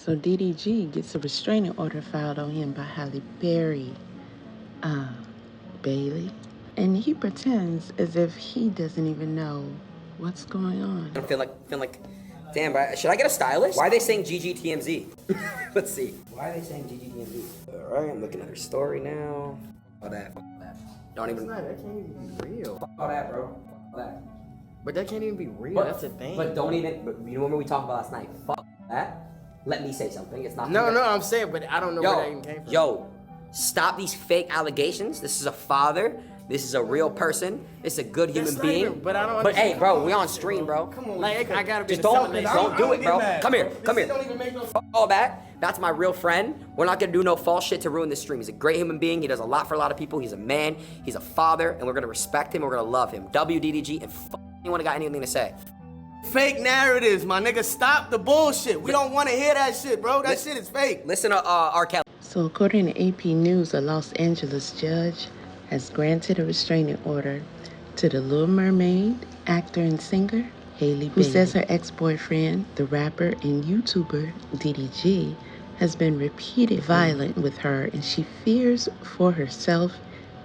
So DDG gets a restraining order filed on him by Halle Bailey, and he pretends as if he doesn't even know what's going on. I feel like, damn, bro, should I get a stylist? Why are they saying GGTMZ? Let's see. Why are they saying GGTMZ? All right, I'm looking at her story now. All that. Don't even. That can't even be real. Fuck all that, bro. Fuck all that. But that can't even be real. That's the thing. But don't even. But you remember we talked about last night? Fuck that. Let me say something. It's not. No, I'm saying, but I don't know where that even came from. Yo, stop these fake allegations. This is a father. This is a real person. It's a good human being. Even, but I don't. But hey, bro, we on stream, bro. Come on, like I gotta be. Just don't do it, bro. Come here. Don't even make no. Fuck all that. That's my real friend. We're not gonna do no false shit to ruin this stream. He's a great human being. He does a lot for a lot of people. He's a man. He's a father, and we're gonna respect him. We're gonna love him. WDDG, and fuck anyone that got anything to say. Fake narratives, my nigga. Stop the bullshit. We don't want to hear that shit, bro. That shit is fake. Listen to R. Kelly. So according to AP News, a Los Angeles judge has granted a restraining order to the Little Mermaid actor and singer Halle Bailey, who says her ex-boyfriend, the rapper and YouTuber DDG, has been repeatedly violent with her, and she fears for herself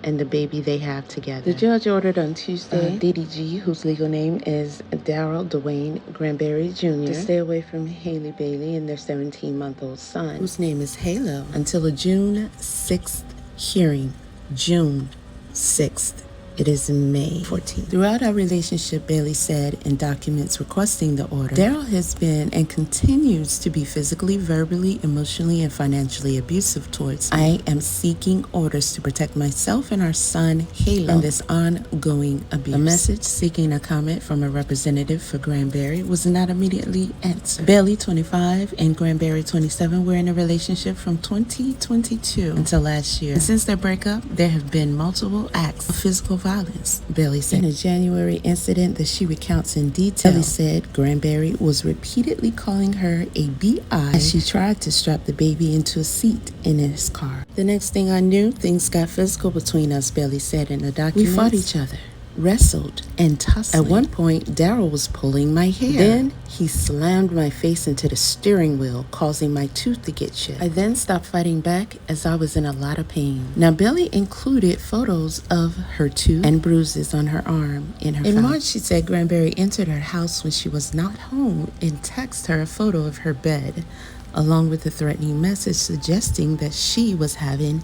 and the baby they have together. The judge ordered on Tuesday DDG, whose legal name is Daryl Dwayne Granberry Jr., to stay away from Halle Bailey and their 17-month-old son, whose name is Halo, until a June 6th hearing. June 6th. It is May 14th. Throughout our relationship, Bailey said in documents requesting the order, Daryl has been and continues to be physically, verbally, emotionally, and financially abusive towards me. I am seeking orders to protect myself and our son, Halo, from this ongoing abuse. A message seeking a comment from a representative for Granberry was not immediately answered. Bailey, 25, and Granberry, 27, were in a relationship from 2022 until last year. And since their breakup, there have been multiple acts of physical violence, Bailey said. In a January incident that she recounts in detail, Bailey said Granberry was repeatedly calling her a B.I. as she tried to strap the baby into a seat in his car. The next thing I knew, things got physical between us, Bailey said in the document. We fought each other, wrestled, and tussled. At one point, Daryl was pulling my hair. Then he slammed my face into the steering wheel, causing my tooth to get chipped. I then stopped fighting back as I was in a lot of pain. Now, Bailey included photos of her tooth and bruises on her arm in her In March, she said Granberry entered her house when she was not home and texted her a photo of her bed, along with a threatening message suggesting that she was having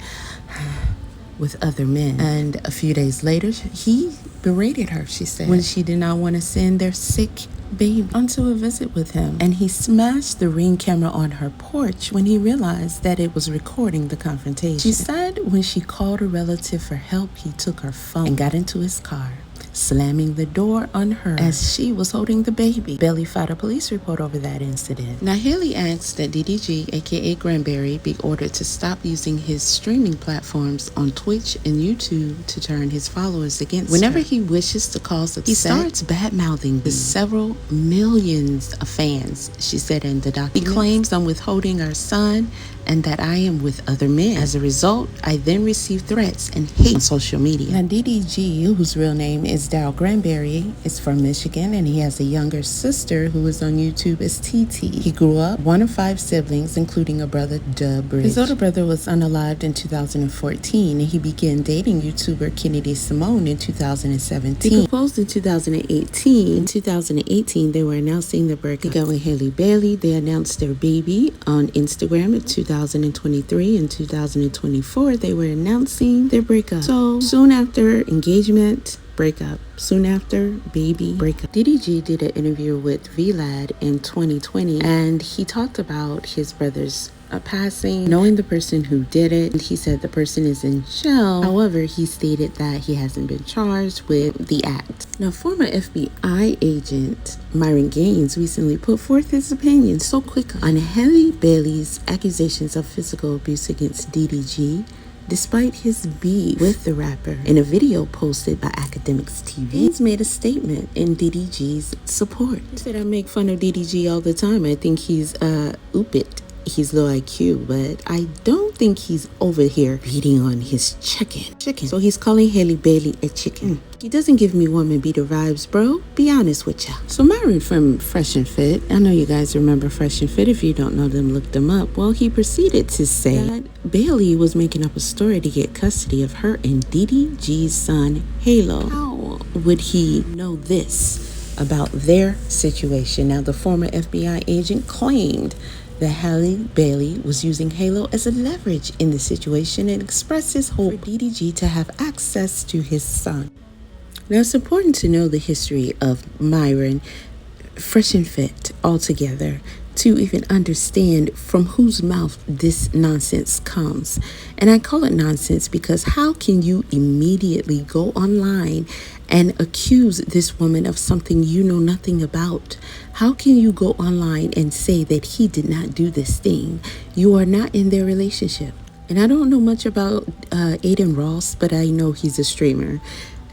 with other men. And a few days later, he berated her, she said, when she did not want to send their sick baby onto a visit with him. And he smashed the Ring camera on her porch when he realized that it was recording the confrontation. She said when she called a relative for help, he took her phone and got into his car, slamming the door on her as she was holding the baby. Bailey filed a police report over that incident. Now, Halle asked that DDG, aka Granberry, be ordered to stop using his streaming platforms on Twitch and YouTube to turn his followers against Whenever he wishes to cause upset, he starts bad-mouthing the several millions of fans, she said in the document. He claims I'm withholding our son and that I am with other men. As a result, I then receive threats and hate on social media. Now, DDG, whose real name is Daryl Granberry, is from Michigan, and he has a younger sister who is on YouTube as TT. He grew up one of 5 siblings, including a brother, Bridge. His older brother was unalived in 2014, and he began dating YouTuber Kennedy Simone in 2017. He proposed in 2018. In 2018, they were announcing their breakup. He got with Halle Bailey. They announced their baby on Instagram in 2023. In 2024, they were announcing their breakup. So soon after engagement, breakup. Soon after, baby, breakup. DDG did an interview with VLAD in 2020, and he talked about his brother's passing, knowing the person who did it. He said the person is in jail. However, he stated that he hasn't been charged with the act. Now, former FBI agent Myron recently put forth his opinion so quickly on Halle Bailey's accusations of physical abuse against DDG, despite his beef with the rapper. In a video posted by Akademiks TV, he's made a statement in DDG's support. He said, I make fun of DDG all the time. I think he's oopit. he's low IQ, but I don't think he's over here beating on his chicken. So he's calling Halle Bailey a chicken. He doesn't give me woman beater vibes, bro. Be honest with ya. So Myron from Fresh and Fit, I know you guys remember Fresh and Fit. If you don't know them, look them up. Well, he proceeded to say that Bailey was making up a story to get custody of her and DDG's son, Halo. How would he know this about their situation? Now, the former FBI agent claimed that Halle Bailey was using Halo as a leverage in the situation and expressed his hope for DDG to have access to his son. Now, it's important to know the history of Myron, Fresh and Fit altogether, to even understand from whose mouth this nonsense comes. And I call it nonsense because how can you immediately go online and accuse this woman of something you know nothing about? How can you go online and say that he did not do this thing? You are not in their relationship. And I don't know much about Aiden Ross, but I know he's a streamer.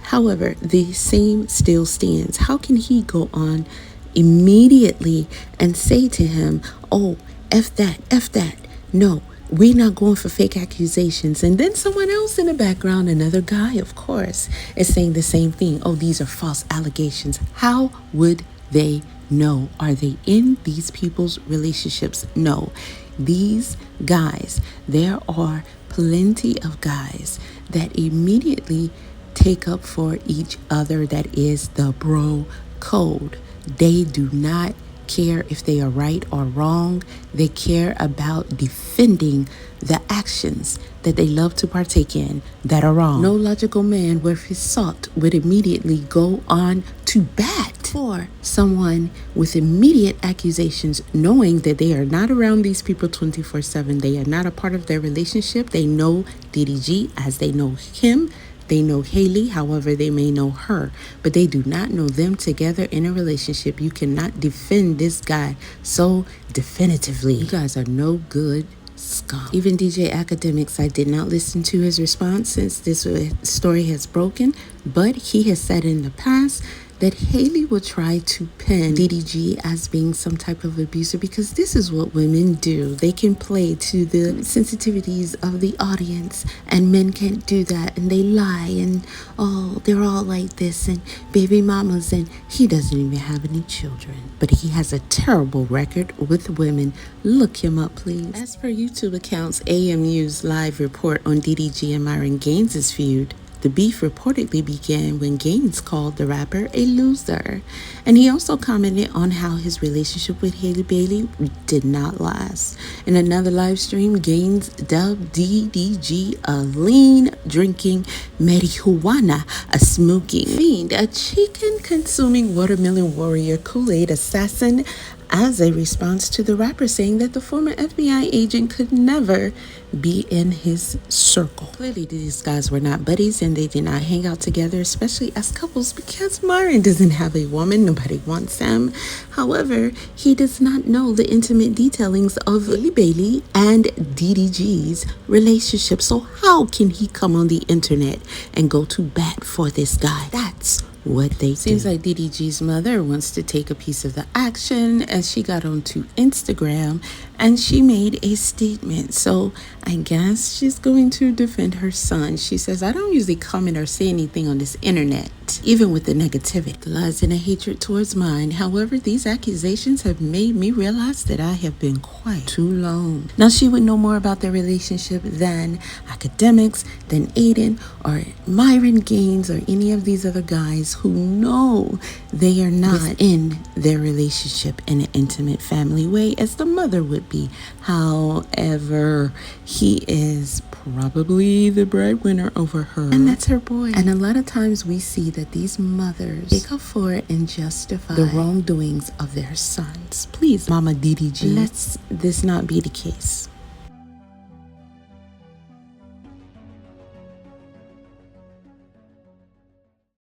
However, the same still stands. How can he go on immediately and say to him, oh, F that. No, we're not going for fake accusations. And then someone else in the background, another guy, of course, is saying the same thing. Oh, these are false allegations. How would they know? Are they in these people's relationships? No. These guys, there are plenty of guys that immediately take up for each other. That is the bro code. They do not care if they are right or wrong. They care about defending the actions that they love to partake in that are wrong. No logical man worth his salt would immediately go on to bat for someone with immediate accusations, knowing that they are not around these people 24/7. They are not a part of their relationship. They know DDG as they know him. They know Haley, however they may know her, but they do not know them together in a relationship. You cannot defend this guy so definitively. You guys are no good scum. Even DJ Akademiks, I did not listen to his response since this story has broken, but he has said in the past that Haley will try to pin DDG as being some type of abuser because this is what women do. They can play to the sensitivities of the audience, and men can't do that, and they lie, and oh, they're all like this, and baby mamas, and he doesn't even have any children. But he has a terrible record with women. Look him up, please. As per YouTube accounts, AMU's live report on DDG and Myron Gaines's feud, the beef reportedly began when Gaines called the rapper a loser. And he also commented on how his relationship with Halle Bailey did not last. In another live stream, Gaines dubbed DDG a lean drinking marijuana, a smoking fiend, a chicken consuming watermelon warrior, Kool-Aid assassin, as a response to the rapper saying that the former FBI agent could never be in his circle. Clearly, these guys were not buddies and they did not hang out together, especially as couples, because Myron doesn't have a woman. Nobody wants him. However, he does not know the intimate detailings of Halle Bailey and DDG's relationship. So how can he come on the internet and go to bat for this guy? That's what they Seems like DDG's mother wants to take a piece of the action as she got onto Instagram and she made a statement. So I guess she's going to defend her son. She says, I don't usually comment or say anything on this internet, even with the negativity, the lies and the hatred towards mine. However, these accusations have made me realize that I have been quiet too long. Now, she would know more about their relationship than Akademiks, than Aiden, or Myron Gaines, or any of these other guys who know they are not in their relationship in an intimate family way as the mother would be. However, he is probably the breadwinner over her, and that's her boy. And a lot of times we see that these mothers take up for it and justify the wrongdoings of their sons. Please, Mama DDG, let this not be the case.